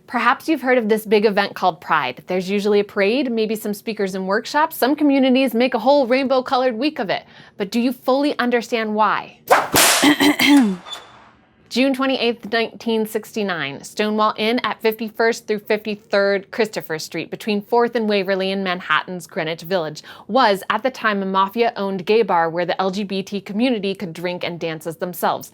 Perhaps you've heard of this big event called Pride. There's usually a parade, maybe some speakers and workshops. Some communities make a whole rainbow-colored week of it. But do you fully understand why? June 28, 1969, Stonewall Inn at 51st through 53rd Christopher Street between 4th and Waverly in Manhattan's Greenwich Village was, at the time, a mafia-owned gay bar where the LGBT community could drink and dance as themselves.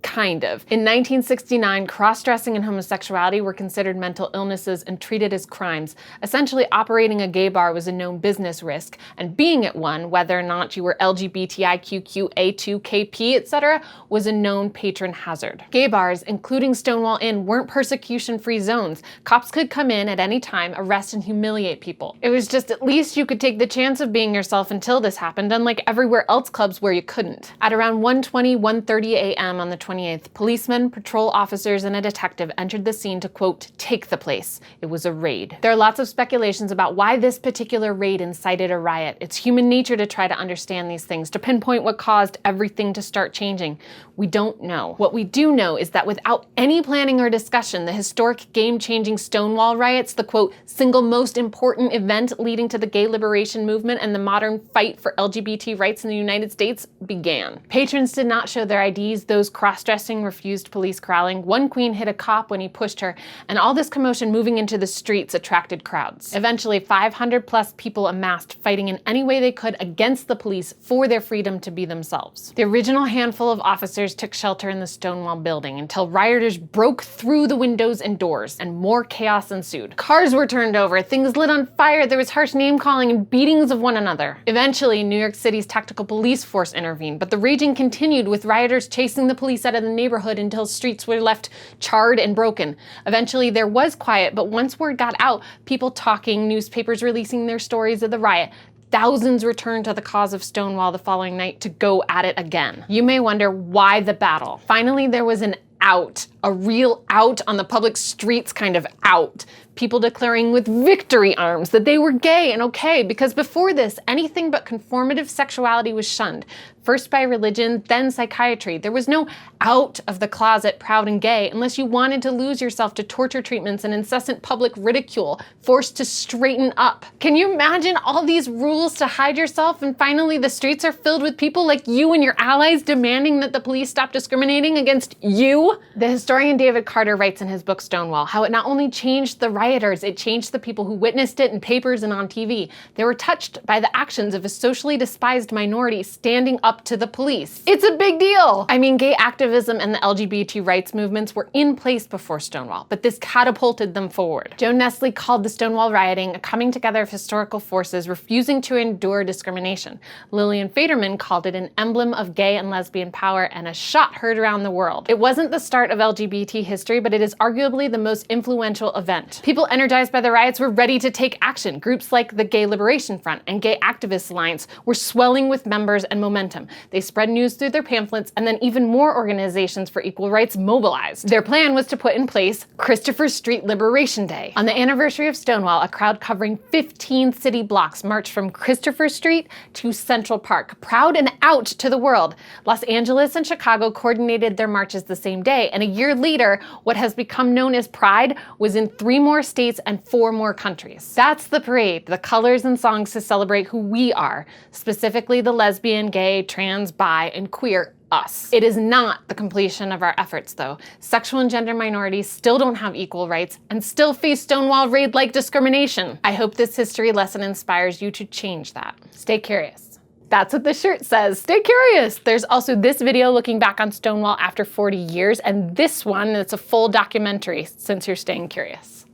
Kind of. In 1969, cross-dressing and homosexuality were considered mental illnesses and treated as crimes. Essentially, operating a gay bar was a known business risk, and being at one, whether or not you were LGBTIQQA2KP, etc., was a known patron hazard. Gay bars, including Stonewall Inn, weren't persecution-free zones. Cops could come in at any time, arrest and humiliate people. It was just at least you could take the chance of being yourself until this happened, unlike everywhere else clubs where you couldn't. At around 1:20, 1:30 a.m. on the 28th, policemen, patrol officers, and a detective entered the scene to, quote, take the place. It was a raid. There are lots of speculations about why this particular raid incited a riot. It's human nature to try to understand these things, to pinpoint what caused everything to start changing. We don't know. What we do know is that without any planning or discussion, the historic game-changing Stonewall riots, the, quote, single most important event leading to the gay liberation movement and the modern fight for LGBT rights in the United States, began. Patrons did not show their IDs. Those cross-dressing refused police corralling. One queen hit a cop when he pushed her, and all this commotion moving into the streets attracted crowds. Eventually, 500 plus people amassed, fighting in any way they could against the police for their freedom to be themselves. The original handful of officers took shelter in the Stonewall building until rioters broke through the windows and doors, and more chaos ensued. Cars were turned over, things lit on fire, there was harsh name-calling and beatings of one another. Eventually, New York City's tactical police force intervened, but the raging continued, with rioters chasing the police out of the neighborhood until streets were left charred and broken. Eventually, there was quiet, but once word got out, people talking, newspapers releasing their stories of the riot, thousands returned to the cause of Stonewall the following night to go at it again. You may wonder, why the battle? Finally, there was an out, a real out on the public streets kind of out. People declaring with victory arms that they were gay and okay, because before this, anything but conformative sexuality was shunned. First by religion, then psychiatry. There was no out of the closet, proud and gay, unless you wanted to lose yourself to torture treatments and incessant public ridicule, forced to straighten up. Can you imagine all these rules to hide yourself, and finally the streets are filled with people like you and your allies demanding that the police stop discriminating against you? The historian David Carter writes in his book Stonewall how it not only changed the rioters, it changed the people who witnessed it in papers and on TV. They were touched by the actions of a socially despised minority standing up to the police. It's a big deal! I mean, gay activism and the LGBT rights movements were in place before Stonewall, but this catapulted them forward. Joan Nestle called the Stonewall rioting a coming together of historical forces refusing to endure discrimination. Lillian Faderman called it an emblem of gay and lesbian power and a shot heard around the world. It wasn't the start of LGBT history, but it is arguably the most influential event. People energized by the riots were ready to take action. Groups like the Gay Liberation Front and Gay Activists Alliance were swelling with members and momentum. They spread news through their pamphlets, and then even more organizations for equal rights mobilized. Their plan was to put in place Christopher Street Liberation Day. On the anniversary of Stonewall, a crowd covering 15 city blocks marched from Christopher Street to Central Park, proud and out to the world. Los Angeles and Chicago coordinated their marches the same day, and a year later, what has become known as Pride was in 3 more states and 4 more countries. That's the parade, the colors and songs to celebrate who we are, specifically the lesbian, gay, trans, bi, and queer us. It is not the completion of our efforts, though. Sexual and gender minorities still don't have equal rights and still face Stonewall raid-like discrimination. I hope this history lesson inspires you to change that. Stay curious. That's what the shirt says. Stay curious. There's also this video looking back on Stonewall after 40 years, and this one that's a full documentary, since you're staying curious.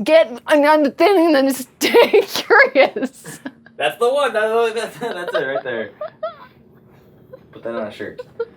Get on the thing and then stay curious. That's the one. That's it right there. Put that on a shirt.